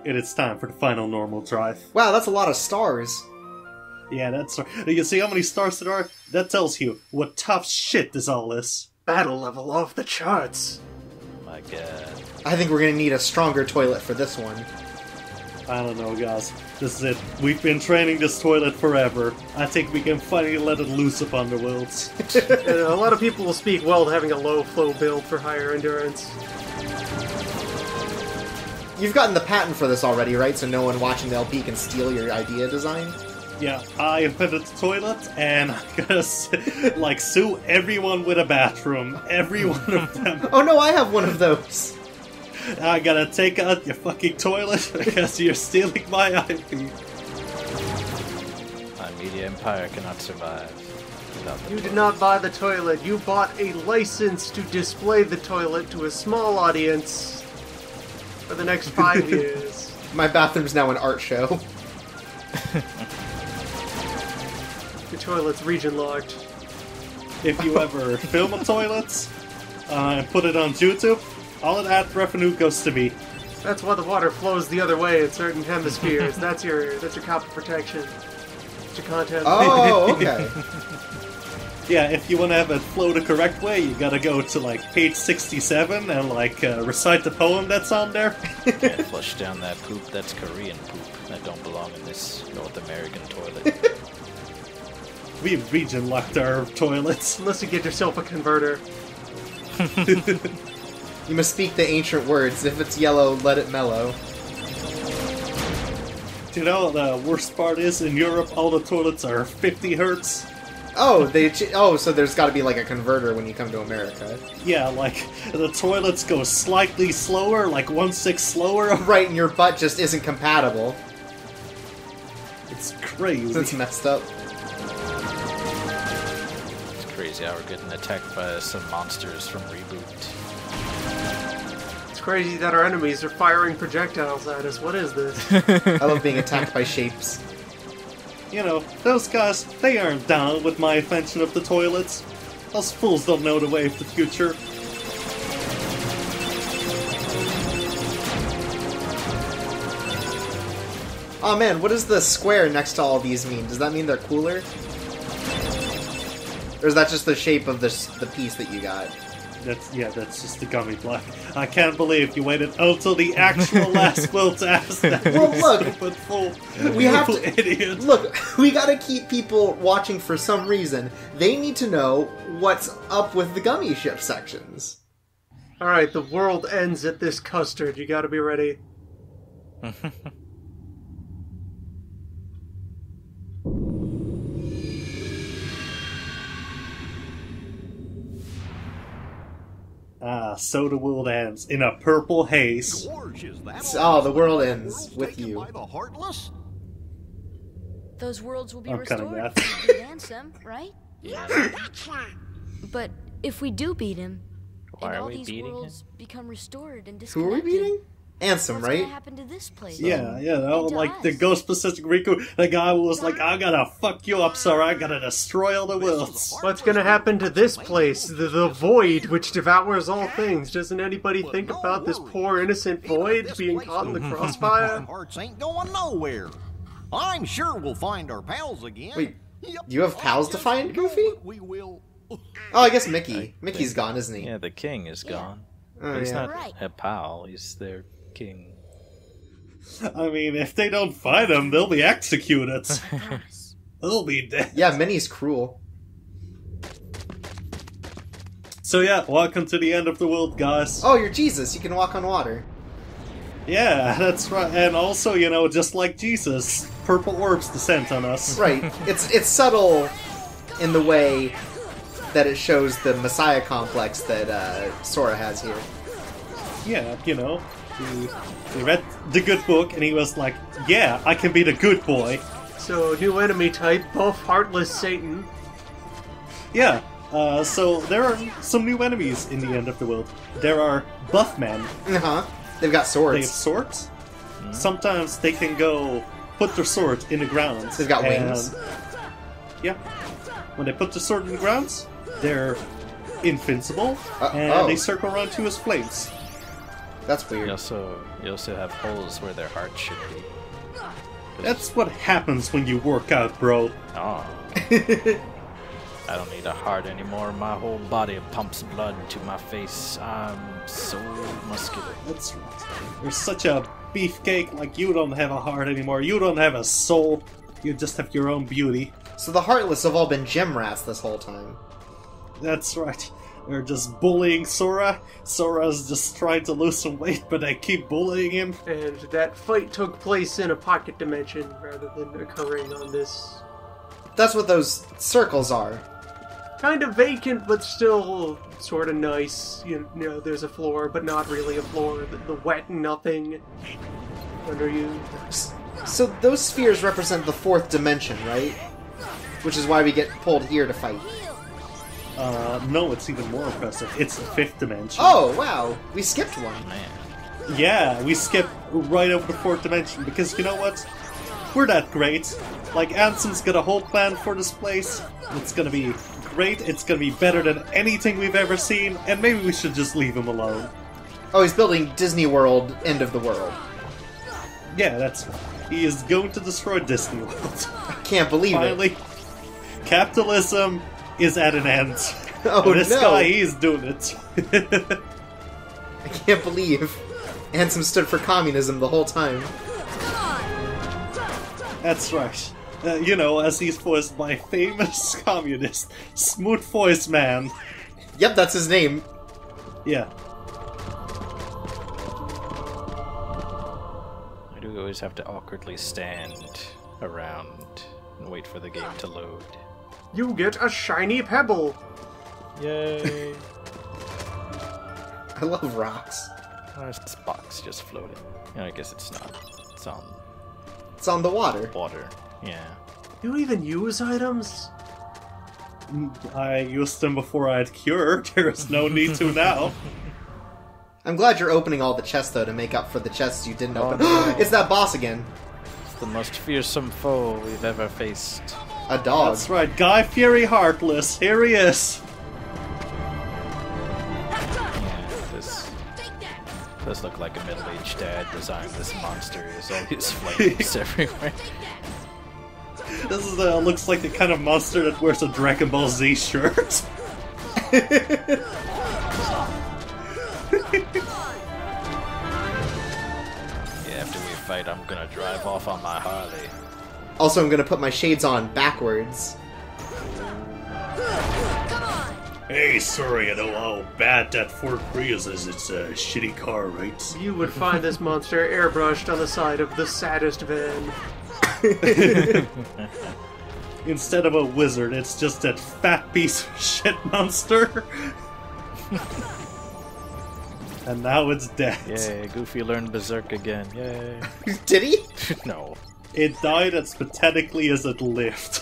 and it's time for the final normal drive. Wow, that's a lot of stars. Yeah, that's... You see how many stars there are? That tells you what tough shit this all is. Battle level off the charts. My god. I think we're gonna need a stronger toilet for this one. I don't know, guys. This is it. We've been training this toilet forever. I think we can finally let it loose upon the worlds. And a lot of people will speak well to having a low flow build for higher endurance. You've gotten the patent for this already, right? So no one watching the LP can steal your idea design? Yeah, I invented the toilet, and I'm gonna, sue everyone with a bathroom. Every one of them. Oh no, I have one of those! I gotta take out your fucking toilet because you're stealing my IP. My media empire cannot survive without the You did not buy the toilet. You bought a license to display the toilet to a small audience for the next 5 years. My bathroom's now an art show. The toilet's region locked. If you ever film a toilet and put it on YouTube, all of that revenue goes to me. That's why the water flows the other way in certain hemispheres. That's your copper protection. That's your content. Oh, okay. Yeah, if you want to have it flow the correct way, you gotta go to, page 67 and, recite the poem that's on there. Can't flush down that poop. That's Korean poop. That don't belong in this North American toilet. We've region-locked our toilets. Unless you get yourself a converter. You must speak the ancient words. If it's yellow, let it mellow. Do you know the worst part is, in Europe, all the toilets are 50 hertz? Oh, so there's gotta be a converter when you come to America. Yeah, the toilets go slightly slower, 1/6 slower. Right, and your butt just isn't compatible. It's crazy. That's messed up. It's crazy how we're getting attacked by some monsters from Reboot. It's crazy that our enemies are firing projectiles at us. What is this? I love being attacked by shapes. You know, those guys, they aren't down with my invention of the toilets. Those fools don't know the way of the future. Oh man, what does the square next to all these mean? Does that mean they're cooler? Or is that just the shape of the piece that you got? That's just the gummy block. I can't believe you waited until the actual last will to ask that. Well, look, stupid fool. We have to idiot. Look, we gotta keep people watching for some reason. They need to know what's up with the gummy ship sections. Alright, the world ends at this custard. You gotta be ready. So the world ends in a purple haze. Oh, the world ends with you. Those worlds will be I'm cutting restored that. if we beat Ansem, right? But if we do beat him, Why and are all we these beating worlds become restored and Who are we disconnected, beating? Ansem, what's right? gonna happen to this place? Yeah, And the to Ghost Pacific Riku, the guy was like, I gotta fuck you up, sir, I gotta destroy all the worlds. What's gonna happen to this place? The void which devours all things. Doesn't anybody think about this poor innocent void being caught in the crossfire? Hearts ain't going nowhere. I'm sure we'll find our pals again. Wait, you have pals to find, Goofy? We will. Oh, I guess Mickey. Mickey's gone, isn't he? Yeah, the king is gone. Oh, He's yeah. not Right. a pal, he's their king. I mean, if they don't find him, they'll be executed. Pass. They'll be dead. Yeah, Minnie's cruel. So yeah, welcome to the end of the world, guys. Oh, you're Jesus. You can walk on water. Yeah, that's right. And also, just like Jesus, purple orbs descend on us. Right. It's subtle in the way that it shows the Messiah complex that Sora has here. Yeah, he read the good book and he was like, yeah, I can be the good boy. So, new enemy type, buff heartless Satan. Yeah, so there are some new enemies in the end of the world. There are buff men. Uh-huh. They've got They have swords. swords. Sometimes they can go put their sword in the ground. They've got and- wings. Yeah. When they put the sword in the ground, they're invincible, and oh. they circle around you as flames. That's weird. You also have holes where their hearts should be. That's what happens when you work out, bro. Oh. I don't need a heart anymore. My whole body pumps blood to my face. I'm so muscular. That's right. You're such a beefcake, like you don't have a heart anymore. You don't have a soul. You just have your own beauty. So the Heartless have all been gym rats this whole time. That's right. They're just bullying Sora. Sora's just trying to lose some weight, but they keep bullying him. And that fight took place in a pocket dimension rather than occurring on this That's what those circles are. kind of vacant, but still sort of nice. You know, there's a floor, but not really a floor. The wet nothing under you. So those spheres represent the 4th dimension, right? Which is why we get pulled here to fight. No, it's even more impressive. It's the 5th dimension. Oh, wow. We skipped one. Man. Yeah, we skipped right over the 4th dimension, because you know what? We're that great. Like, Anson's got a whole plan for this place. It's gonna be great, it's gonna be better than anything we've ever seen, and maybe we should just leave him alone. Oh, he's building Disney World, end of the world. Yeah, that's right. He is going to destroy Disney World. Can't believe it. Finally, capitalism is at an end. Oh, and this no. guy, he's doing it. I can't believe Ansem stood for communism the whole time. That's right. You know, as he's voiced by famous communist, Smooth Voice Man. Yep, that's his name. Yeah. I do always have to awkwardly stand around and wait for the game to load. You get a shiny pebble. Yay! I love rocks. Where's this box just floating? I guess it's not. It's on It's on the water. water. Yeah. You even use items? I used them before I had Cure. There's no need to now. I'm glad you're opening all the chests, though, to make up for the chests you didn't Oh, open. no. It's that boss again. It's the most fearsome foe we've ever faced. A dog. That's right, Guy Fury Heartless. Here he is. Yeah, this does look like a middle-aged dad designed this monster. There's all these flames everywhere. This is looks like the kind of monster that wears a Dragon Ball Z shirt. Yeah, after we fight, I'm gonna drive off on my Harley. Also, I'm gonna put my shades on backwards. Hey, sorry, I know how bad that Ford Prius is. It's a shitty car, right? You would find this monster airbrushed on the side of the saddest van. Instead of a wizard, it's just that fat piece of shit monster. And now it's dead. Yay, Goofy learned Berserk again. Yay. Did he? No. It died as pathetically as it lived.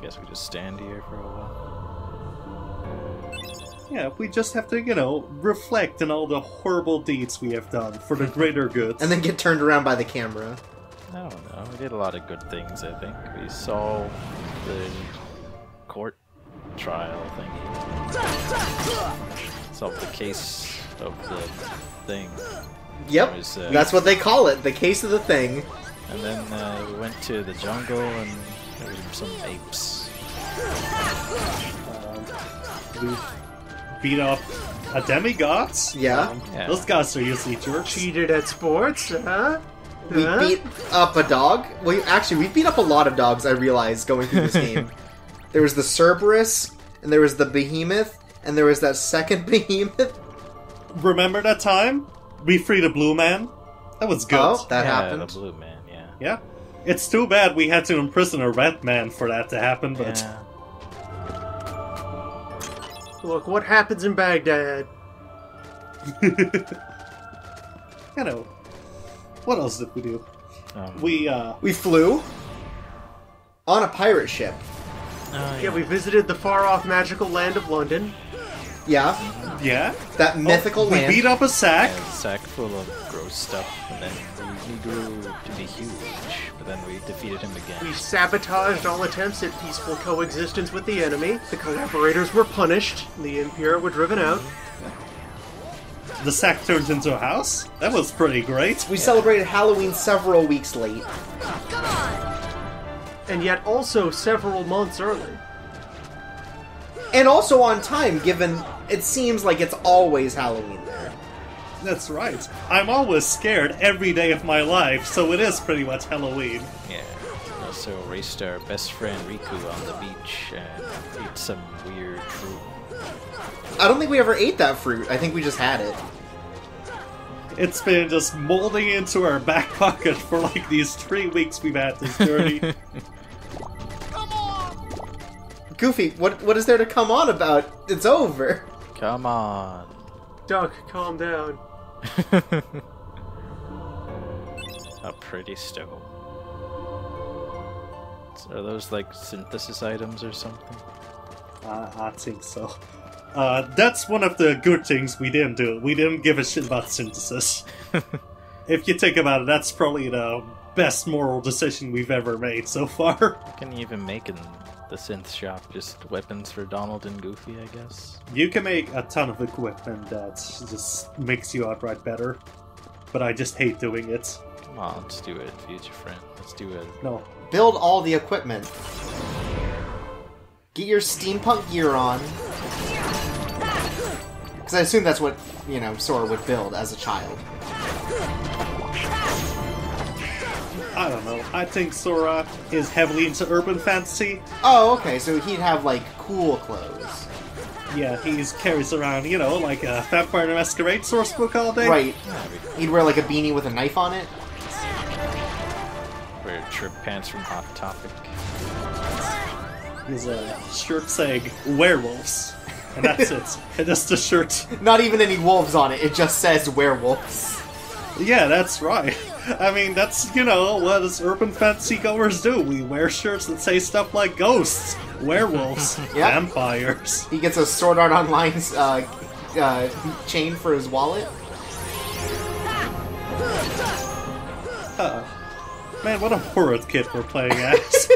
Guess we just stand here for a while. Yeah, we just have to, you know, reflect on all the horrible deeds we have done for the greater good. And then get turned around by the camera. I don't know. We did a lot of good things, I think. We solved the court trial thing. Solved the case of the thing. Yep, It was, that's what they call it, the case of the thing. And then we went to the jungle and there were some apes. We beat up a demigods. Yeah. Yeah. Those guys are usually jerks. Cheated at sports, huh? We Huh? beat up a dog. Well, actually, we beat up a lot of dogs, I realized, going through this game. There was the Cerberus, and there was the Behemoth, and there was that second Behemoth. Remember that time? We freed a blue man? That was good. Oh, that Yeah, happened. the blue man, yeah. Yeah. It's too bad we had to imprison a red man for that to happen, but... Yeah. Look, what happens in Baghdad? You know, what else did we do? We flew on a pirate ship. Oh, Yeah, we visited the far-off magical land of London. Yeah, Yeah? that mythical We land. beat up a sack. A sack full of gross stuff, and then he grew to be huge. But then we defeated him again. We sabotaged all attempts at peaceful coexistence with the enemy. The collaborators were punished. The Impure were driven out. The sack turned into a house. That was pretty great. We celebrated Halloween several weeks late. And yet also several months early. And also on time, given it seems like it's always Halloween there. That's right. I'm always scared every day of my life, so it is pretty much Halloween. Yeah. We also raced our best friend Riku on the beach and ate some weird fruit. I don't think we ever ate that fruit. I think we just had it. It's been just molding into our back pocket for like these 3 weeks we've had this journey. Goofy, what is there to come on about? It's over. Come on. Duck, calm down. A pretty stove. Are those like synthesis items or something? I think so. That's one of the good things we didn't do. We didn't give a shit about synthesis. If you think about it, that's probably the best moral decision we've ever made so far. What can you even make in the synth shop? Just weapons for Donald and Goofy, I guess? You can make a ton of equipment that just makes you outright better. But I just hate doing it. Come on, let's do it, future friend. Let's do it. No. Build all the equipment. Get your steampunk gear on. Because I assume that's what, Sora would build as a child. I don't know. I think Sora is heavily into urban fantasy. Oh, okay, so he'd have, cool clothes. Yeah, he carries around, like a Vampire the Masquerade source book all day. Right. He'd wear, a beanie with a knife on it. Wear trip pants from Hot Topic. He's a shirt saying werewolves. And that's it. And that's the shirt. Not even any wolves on it, it just says werewolves. Yeah, that's right. I mean, that's, what us urban fantasy goers do. We wear shirts that say stuff like ghosts, werewolves, Yep. vampires. He gets a Sword Art Online chain for his wallet. Man, what a horrid kid we're playing as.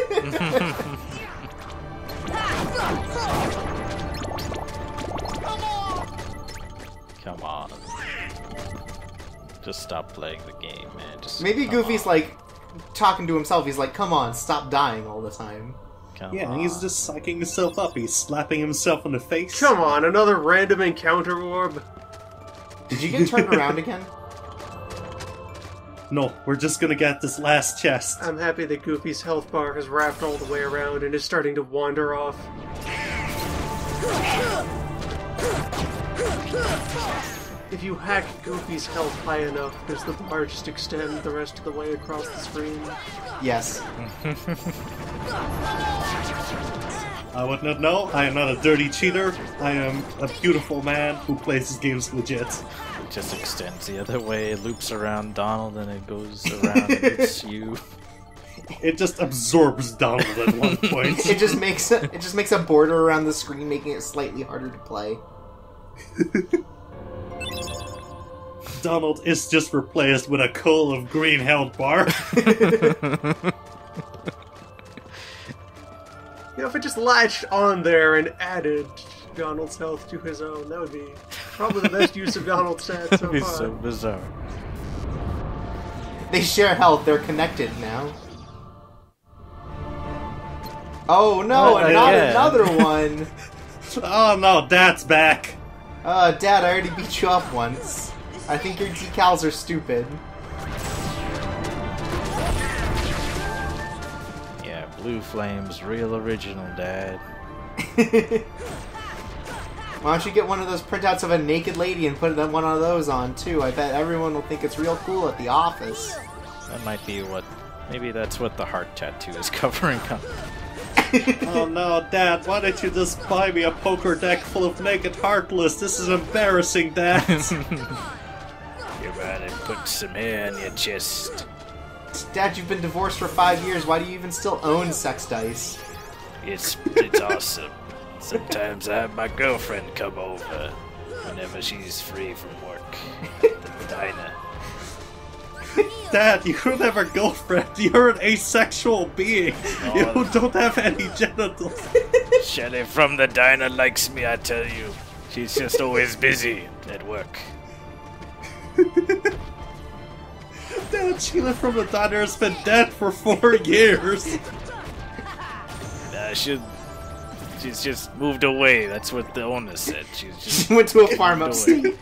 Come on. Just stop playing the game, man. Just Maybe come Goofy's on. talking to himself. He's like, come on, stop dying all the time. Come Yeah, on. he's just psyching himself up. He's slapping himself in the face. Come on, another random encounter orb. Did you get turned around again? No, we're just gonna get this last chest. I'm happy that Goofy's health bar has wrapped all the way around and is starting to wander off. If you hack Goofy's health high enough, does the bar just extend the rest of the way across the screen? Yes. I would not know. I am not a dirty cheater. I am a beautiful man who plays his games legit. It just extends the other way, it loops around Donald, and it goes around and hits you. It just absorbs Donald at one point. It just makes a border around the screen, making it slightly harder to play. Donald is just replaced with a coal of green health bar. If it just latched on there and added Donald's health to his own, that would be probably the best use of Donald's stats so That'd be far. so bizarre. They share health, they're connected now. Oh no, What and not again? another one! Oh no, Dad's back. Dad, I already beat you up once. I think your decals are stupid. Yeah, Blue Flame's real original, Dad. Why don't you get one of those printouts of a naked lady and put one of those on too? I bet everyone will think it's real cool at the office. That might be what... Maybe that's what the heart tattoo is covering up. Oh no, Dad, why didn't you just buy me a poker deck full of naked heartless? This is embarrassing, Dad. You better put some hair on your chest. Dad, you've been divorced for 5 years. Why do you even still own sex dice? It's awesome. Sometimes I have my girlfriend come over whenever she's free from work at the diner. Dad, you're never girlfriend. You're an asexual being. You don't have any genitals. Shelly from the diner likes me, I tell you. She's just always busy at work. Dad, Sheila from the diner has been dead for 4 years. She's just moved away. That's what the owner said. She's just Went to a farm moved upstate. away.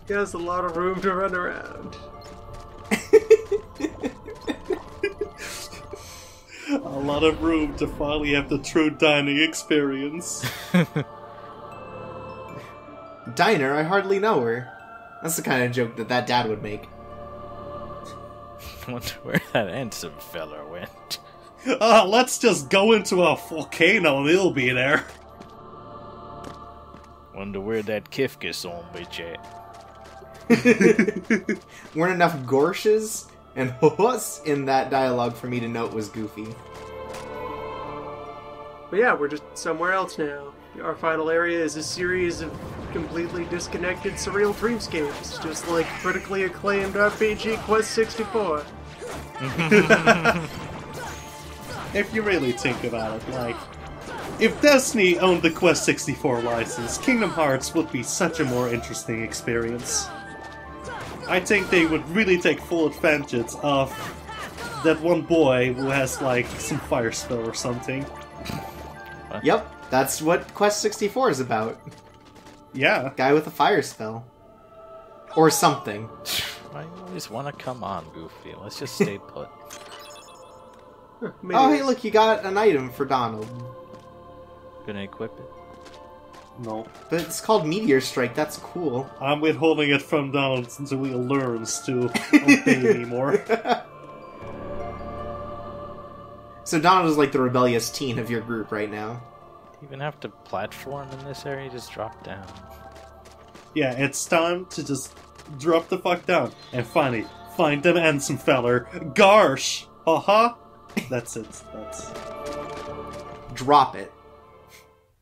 He has a lot of room to run around. A lot of room to finally have the true dining experience. Diner, I hardly know her. That's the kind of joke that dad would make. Wonder where that handsome fella went. Let's just go into a volcano and he'll be there. Wonder where that Kifka on bitch at. Weren't enough Gorshes and thos in that dialogue for me to know it was goofy. But yeah, we're just somewhere else now. Our final area is a series of completely disconnected surreal dreamscapes, just like critically acclaimed RPG Quest 64. If you really think about it, like, if Destiny owned the Quest 64 license, Kingdom Hearts would be such a more interesting experience. I think they would really take full advantage of that one boy who has, like, some fire spell or something. Yep, that's what Quest 64 is about. Yeah. Guy with a fire spell. Or something. I always want to come on, Goofy. Let's just stay put. Maybe Oh, hey, look, you got an item for Donald. Gonna equip it? No. But it's called Meteor Strike, that's cool. I'm withholding it from Donald until he learns to obey me more. So Donald is like the rebellious teen of your group right now. Do you even have to platform in this area? Just drop down. Yeah, it's time to just drop the fuck down and finally find them handsome feller. Garsh! Haha! That's it. That's... Drop it.